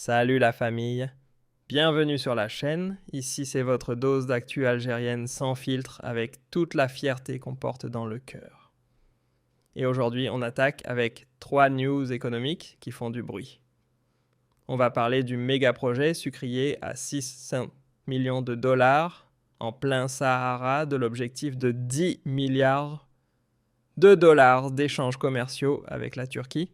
Salut la famille, bienvenue sur la chaîne, ici c'est votre dose d'actu algérienne sans filtre avec toute la fierté qu'on porte dans le cœur. Et aujourd'hui on attaque avec 3 news économiques qui font du bruit. On va parler du méga projet sucrier à 600 millions de dollars en plein Sahara de l'objectif de 10 milliards de dollars d'échanges commerciaux avec la Turquie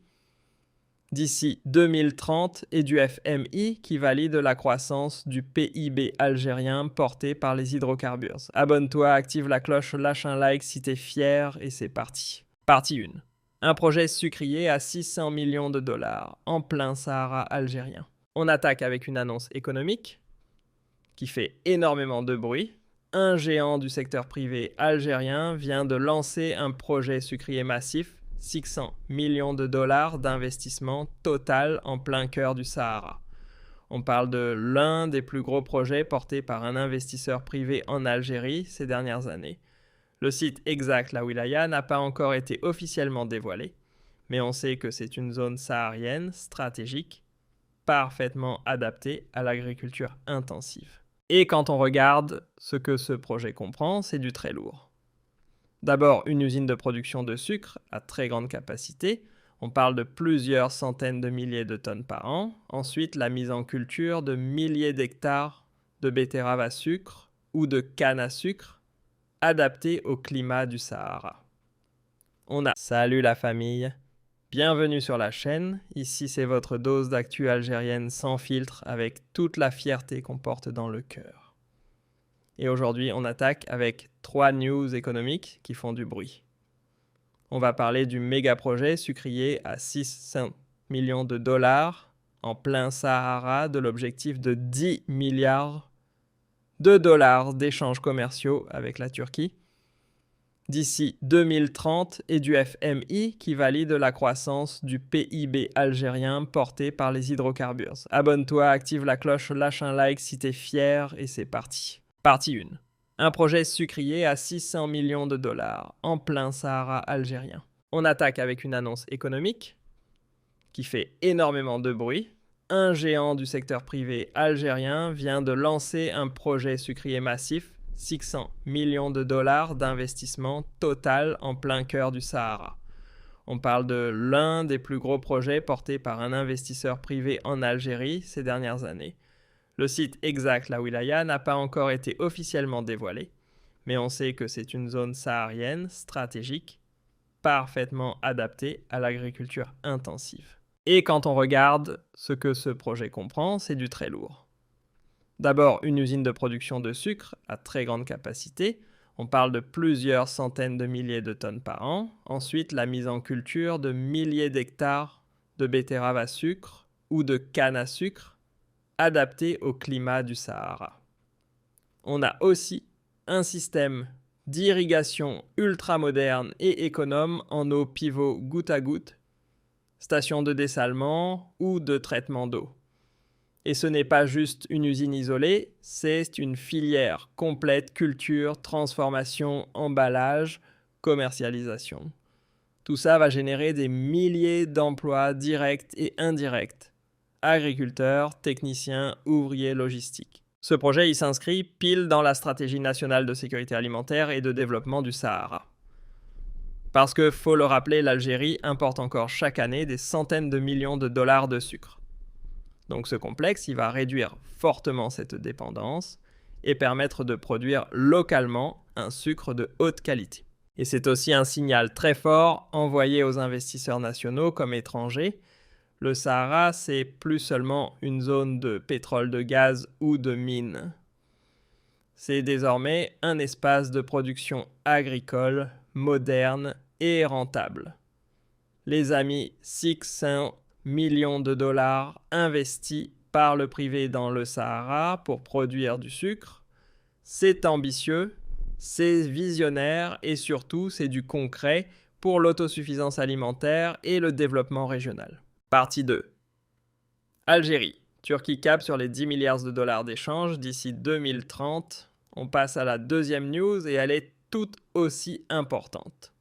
d'ici 2030 et du FMI qui valide la croissance du PIB algérien porté par les hydrocarbures. Abonne-toi, active la cloche, lâche un like si t'es fier et c'est parti. Partie 1. Un projet sucrier à 600 millions de dollars en plein Sahara algérien. On attaque avec une annonce économique qui fait énormément de bruit. Un géant du secteur privé algérien vient de lancer un projet sucrier massif 600 millions de dollars d'investissement total en plein cœur du Sahara. On parle de l'un des plus gros projets portés par un investisseur privé en Algérie ces dernières années. Le site exact, la wilaya, n'a pas encore été officiellement dévoilé, mais on sait que c'est une zone saharienne stratégique, parfaitement adaptée à l'agriculture intensive. Et quand on regarde ce que ce projet comprend, c'est du très lourd. D'abord, une usine de production de sucre à très grande capacité. On parle de plusieurs centaines de milliers de tonnes par an. Ensuite, la mise en culture de milliers d'hectares de betteraves à sucre ou de canne à sucre adaptées au climat du Sahara. Salut la famille, bienvenue sur la chaîne. Ici, c'est votre dose d'actu algérienne sans filtre avec toute la fierté qu'on porte dans le cœur. Et aujourd'hui, on attaque avec 3 news économiques qui font du bruit. On va parler du méga projet sucrier à 600 millions de dollars en plein Sahara de l'objectif de 10 milliards de dollars d'échanges commerciaux avec la Turquie d'ici 2030 et du FMI qui valide la croissance du PIB algérien porté par les hydrocarbures. Abonne-toi, active la cloche, lâche un like si t'es fier et c'est parti. Partie 1. Un projet sucrier à 600 millions de dollars en plein Sahara algérien. On attaque avec une annonce économique qui fait énormément de bruit. Un géant du secteur privé algérien vient de lancer un projet sucrier massif 600 millions de dollars d'investissement total en plein cœur du Sahara. On parle de l'un des plus gros projets portés par un investisseur privé en Algérie ces dernières années. Le site exact, la wilaya, n'a pas encore été officiellement dévoilé, mais on sait que c'est une zone saharienne stratégique, parfaitement adaptée à l'agriculture intensive. Et quand on regarde ce que ce projet comprend, c'est du très lourd. D'abord, une usine de production de sucre à très grande capacité. On parle de plusieurs centaines de milliers de tonnes par an. Ensuite, la mise en culture de milliers d'hectares de betteraves à sucre ou de canne à sucre adapté au climat du Sahara. On a aussi un système d'irrigation ultra moderne et économe en eau pivot goutte à goutte, station de dessalement ou de traitement d'eau. Et ce n'est pas juste une usine isolée, c'est une filière complète culture, transformation, emballage, commercialisation. Tout ça va générer des milliers d'emplois directs et indirects. Agriculteurs, techniciens, ouvriers, logistiques. Ce projet, il s'inscrit pile dans la stratégie nationale de sécurité alimentaire et de développement du Sahara. Parce que, faut le rappeler, l'Algérie importe encore chaque année des centaines de millions de dollars de sucre. Donc ce complexe, il va réduire fortement cette dépendance et permettre de produire localement un sucre de haute qualité. Et c'est aussi un signal très fort envoyé aux investisseurs nationaux comme étrangers. Le Sahara, c'est plus seulement une zone de pétrole, de gaz ou de mines. C'est désormais un espace de production agricole, moderne et rentable. Les amis, 600 millions de dollars investis par le privé dans le Sahara pour produire du sucre, c'est ambitieux, c'est visionnaire et surtout c'est du concret pour l'autosuffisance alimentaire et le développement régional. Partie 2. Algérie. Turquie cap sur les 10 milliards de dollars d'échanges d'ici 2030. On passe à la deuxième news et elle est tout aussi importante.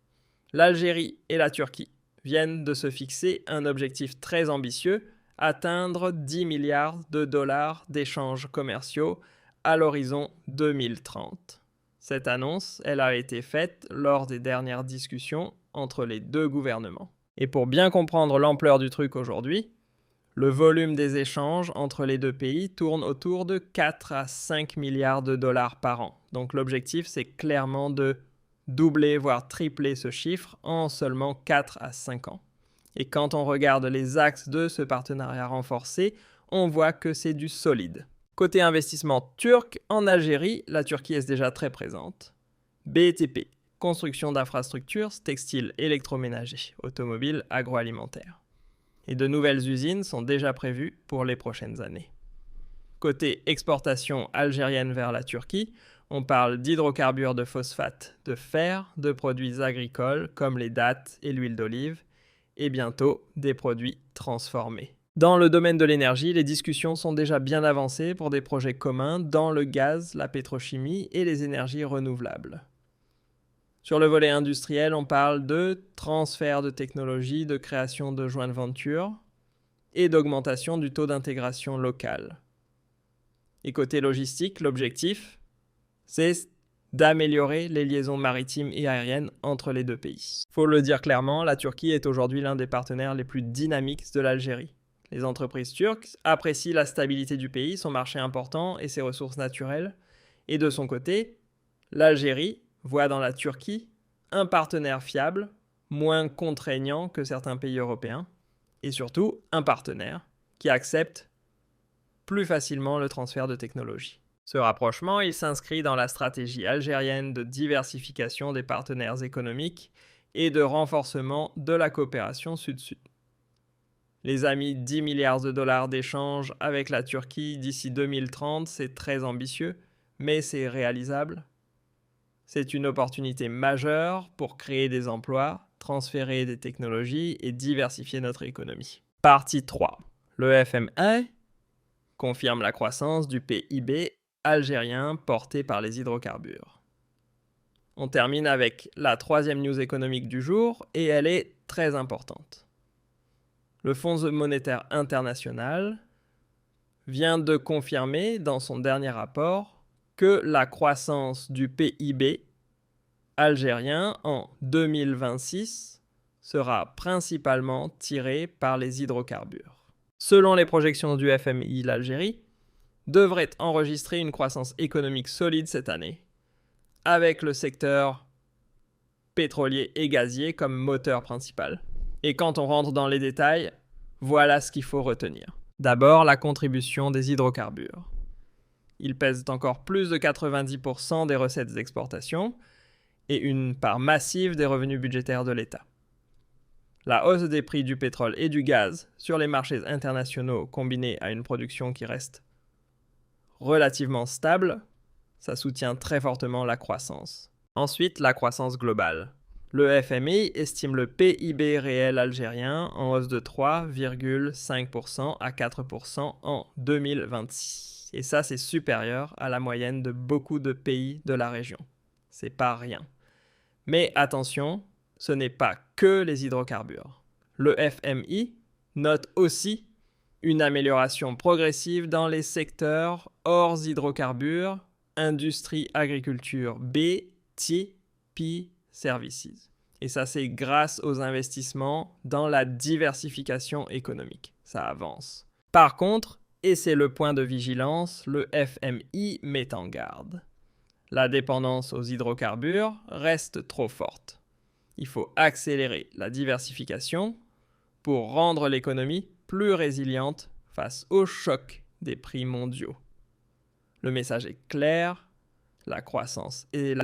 L'Algérie et la Turquie viennent de se fixer un objectif très ambitieux atteindre 10 milliards de dollars d'échanges commerciaux à l'horizon 2030. Cette annonce, elle a été faite lors des dernières discussions entre les deux gouvernements. Et pour bien comprendre l'ampleur du truc aujourd'hui, le volume des échanges entre les deux pays tourne autour de 4 à 5 milliards de dollars par an. Donc l'objectif, c'est clairement de doubler, voire tripler ce chiffre en seulement 4 à 5 ans. Et quand on regarde les axes de ce partenariat renforcé, on voit que c'est du solide. Côté investissement turc, en Algérie, la Turquie est déjà très présente. BTP, construction d'infrastructures, textiles, électroménagers, automobiles, agroalimentaires. Et de nouvelles usines sont déjà prévues pour les prochaines années. Côté exportation algérienne vers la Turquie, on parle d'hydrocarbures de phosphate, de fer, de produits agricoles comme les dattes et l'huile d'olive, et bientôt des produits transformés. Dans le domaine de l'énergie, les discussions sont déjà bien avancées pour des projets communs dans le gaz, la pétrochimie et les énergies renouvelables. Sur le volet industriel, on parle de transfert de technologie, de création de joint venture et d'augmentation du taux d'intégration locale. Et côté logistique, l'objectif, c'est d'améliorer les liaisons maritimes et aériennes entre les deux pays. Faut le dire clairement, la Turquie est aujourd'hui l'un des partenaires les plus dynamiques de l'Algérie. Les entreprises turques apprécient la stabilité du pays, son marché important et ses ressources naturelles. Et de son côté, l'Algérie voit dans la Turquie un partenaire fiable, moins contraignant que certains pays européens, et surtout un partenaire qui accepte plus facilement le transfert de technologie. Ce rapprochement, il s'inscrit dans la stratégie algérienne de diversification des partenaires économiques et de renforcement de la coopération sud-sud. Les amis, 10 milliards de dollars d'échanges avec la Turquie d'ici 2030, c'est très ambitieux, mais c'est réalisable. C'est une opportunité majeure pour créer des emplois, transférer des technologies et diversifier notre économie. Partie 3. Le FMI confirme la croissance du PIB algérien porté par les hydrocarbures. On termine avec la troisième news économique du jour et elle est très importante. Le Fonds monétaire international vient de confirmer dans son dernier rapport que la croissance du PIB algérien en 2026 sera principalement tirée par les hydrocarbures. Selon les projections du FMI, l'Algérie devrait enregistrer une croissance économique solide cette année, avec le secteur pétrolier et gazier comme moteur principal. Et quand on rentre dans les détails, voilà ce qu'il faut retenir. D'abord, la contribution des hydrocarbures. Ils pèsent encore plus de 90% des recettes d'exportation et une part massive des revenus budgétaires de l'État. La hausse des prix du pétrole et du gaz sur les marchés internationaux combinée à une production qui reste relativement stable, ça soutient très fortement la croissance. Ensuite, la croissance globale. Le FMI estime le PIB réel algérien en hausse de 3,5% à 4% en 2026. Et ça, c'est supérieur à la moyenne de beaucoup de pays de la région. C'est pas rien. Mais attention, ce n'est pas que les hydrocarbures. Le FMI note aussi une amélioration progressive dans les secteurs hors hydrocarbures, industrie, agriculture, BTP Services. Et ça, c'est grâce aux investissements dans la diversification économique. Ça avance. Par contre, et c'est le point de vigilance, le FMI met en garde. La dépendance aux hydrocarbures reste trop forte. Il faut accélérer la diversification pour rendre l'économie plus résiliente face au choc des prix mondiaux. Le message est clair, la croissance est là.